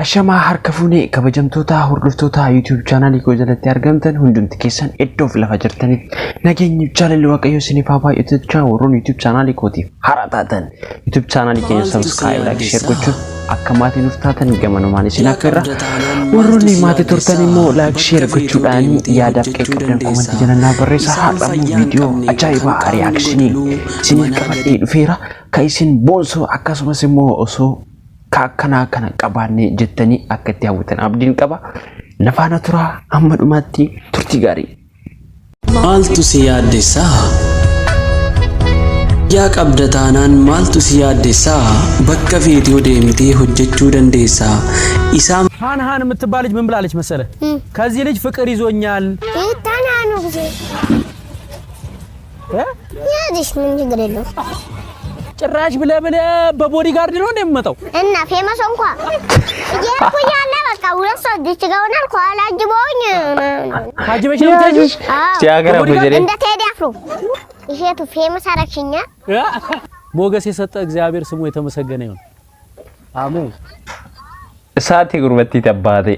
Ashama harkafune kabajamtoota hordoftoota YouTube channel ko jalatti argamtan hundumti keessan iddoo lafa jirtaniif nageenyi jaalalli waaqayyo isiniif haa baay'atu jecha warroon YouTube channel kootiif haaraa taatan YouTube channel keenya subscribe like share gochuun akka maatiin nuuf taatan gamanumaan isin affeerra warroonni maatii turtan immoo like share gochuudhaan yaadaaf qeeqabdan comment jalannaa barreessaa haadha viidiyoo ajaa'ibaa reaction isin qabadhee dhufeera ka isin boonsoo akkasumas immoo osoo kana qabaanne jettanii akka itti hawwatan abdiin qaba nafaana tura amma dhumaatti turtii gaarii maaltu si yaaddessa yaa qabda taanaan maaltu si yaaddessa bakka viidiyoo deemtee hojjechuu dandeessa isaa ሃን የምትባል ልጅ ምን ብላለች መሰለ ከዚህ ልጅ ፍቅር ይዞኛል ታናኑ ጊዜ ያዲሽ ምን ችግር የለው ጭራሽ ብለ በቦዲጋርድ ነው እንደምመጣው እና ፌመስ እንኳን እየኩያለ በቃ ሁለት ሰው ዲች ጋውናል ኳላ ጅቦኝ አጅበሽ ነው ታጅሽ ሲያገራ ወጀሬ እንደ ቴዲ አፍሮ እሺቱ ፌመስ አረክሽኛ ሞገስ የሰጠ እግዚአብሔር ስሙ የተመሰገነ ይሁን አሜን እሳት ጉርበቲ ተባቴ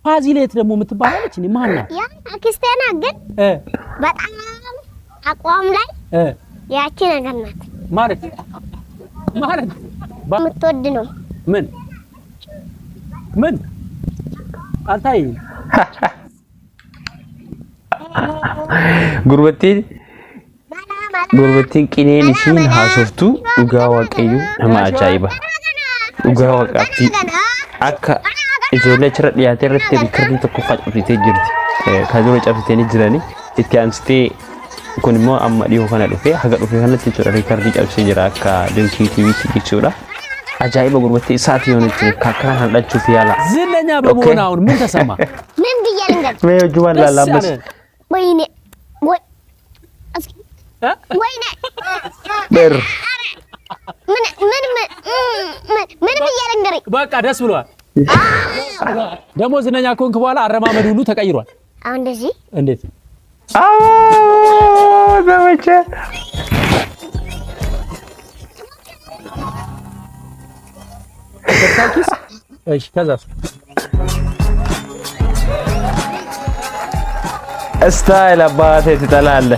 ፋዚሌት ደግሞ የምትባላለች እንዴ ማን ናት ያ አክስቴና ግን በጣም አቋም ላይ ያቺ ነገር ናት ማለት በምትወድ ነው ምን አልታይ ጉርበቲን ቂኔን ሲን ሃሶፍቱ ዱጋ ዋቀዩ ነማ አጃይባ ዱጋ ዋቃቲ አካ ijoollee chira dhiyaatee irratti riikardii tokko facafitee jirti kaajoo cabsitee jirani itti aansitee kun immoo amma dhiyoo kana dhufee haga dhufee kanatti jechuudha riikardii cabsee jira akka Dinki TV jechuudha ajaa'iba gurbatti isaati yoonitti kakkaan handhachuuf yaala ዝነኛ በመሆን አሁን ምን ተሰማ ምን ብያለንገር ጁማን ላላበስ ወይኔ ወይኔ በር ምን ብያለንገር በቃ ደስ ብሏል ደሞ ዝነኛ ኮንክ በኋላ አረማመድ ሁሉ ተቀይሯል አሁን እንደዚህ እንዴት ዘመቸ ተታኪስ እሺ ከዛስ ስታይል አባቴ ትጠላለ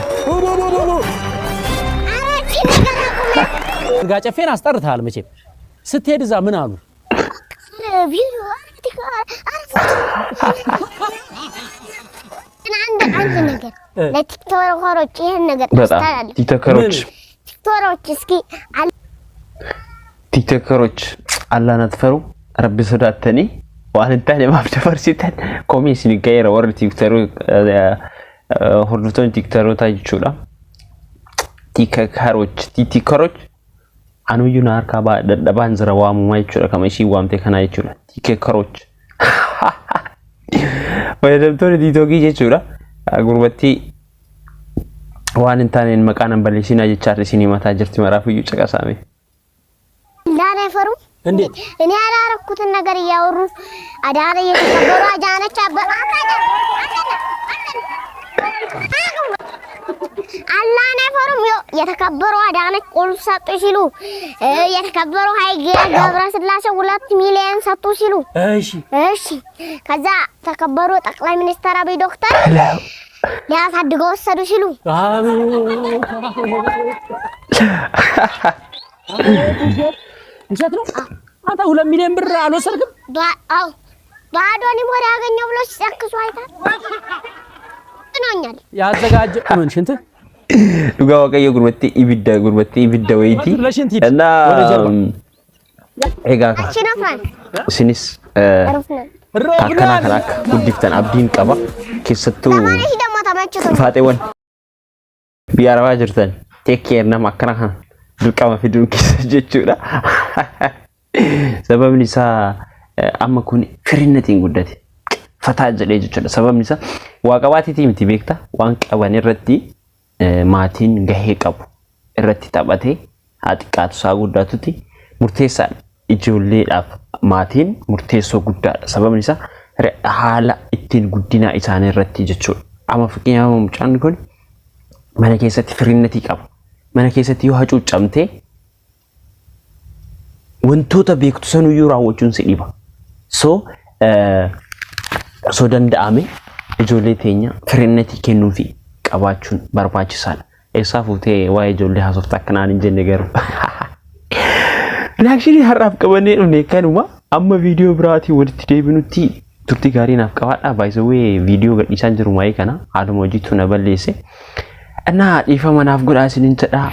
ጋጨፌን አስጠርታል መቼም ስትሄድ እዛ ምን አሉ ቪዲዮ አንድ ነገር ለቲክቶከሮች ይሄን ነገር በጣም ቲክቶከሮች አላህን አትፈሩ ረቢ ሰዳተኒ ዋንታኔ ማፍተፈር ሲተን ኮሜንሲን ጋይራ ወር ሁሉቶን ቲክቶከሮች አይቹላ ቲክቶከሮች አኑዩና አርካባ ደባን ዝራዋሙ ማይቹላ ከመሺ ዋምቴ ከና አይቹላ ቲክቶከሮች ወይደምቶን ዲቶጊ ይቹላ ጉርበቲ ዋንታኔን መቃነን በለሲና ይቻር ሲኒማታ ጀርቲ መራፍዩ ጨቀሳሜ ዳነፈሩ እንዴት እኔ አላረኩትን ነገር ያወሩ አዳረ የተከበሩ አጃነች አላህ ነፈሩም የተከበሩ አዳነች ቁልፍ ሰጡ ሲሉ የተከበሩ ሀይጌ ገብረ ስላሴ 2 ሚሊዮን ሰጡ ሲሉ እሺ ከዛ ተከበሩ ጠቅላይ ሚኒስትር አብይ ዶክተር ያሳድገው ወሰዱ ሲሉ እንዴት ነው አንተ 2 ሚሊዮን ብር አልወሰድክም አው ባዶኒ ሞራ ያገኘው ብሎ ሲያክሱ አይታል ጥኖኛል ያዘጋጀ ምን ሽንት ዱጋ ወቀየ ጉርበቲ ኢቢዳ ወይቲ እና ኤጋካ ሲኒስ አከናከናክ ጉዲፍተን አብዲን ቀባ ከሰቱ ፋጤወን ቢያራባ ጅርተን ቴክ ኬር ነማ አከናካ ድልቃማ ፊዱን ከጀቹዳ ሰበብ ኒሳ አመኩን ፍሪነቲን ጉዳቲ ፈታጀ ለጀቹዳ ሰበብ ኒሳ ዋቀባቲ ቲምቲ ቤክታ ዋንቀባን ረቲ ማቲን ገሄ ቀቡ ረቲ ታባቴ አጥቃቱ ሳጉዳቱቲ ሙርቴሳን ኢጆሌ ዳፍ ማቲን ሙርቴሶ ጉዳዳ ሰበብ ኒሳ ሀላ ኢቲን ጉዲና ኢሳኔ ረቲ ጀቹ አማ ፍቂያሙ ምጫን ኮን ማነ ከሰቲ ፍሪነቲ ቀቡ ማነ ከሰቲ ይሃጩ ጫምቴ ወንቶታ ቤክቱ ሰኑ ይራዎቹን ሲዲባ so danda'ame ijoollee teenya firinnati kennuu fi qabaachuun barbaachisaadha. Eessa fuutee waa'ee ijoollee haasofta akkanaan hin jenne garuu. Reakshinii har'aaf qabannee dhufne kanuma amma viidiyoo biraatii walitti deebinutti turtii gaarii naaf qabaadha. By the way viidiyoo gadhiisaan jiru maayii kana haaluma hojiitu na balleesse. Ana dhiifama naaf godhaa isiniin jedha.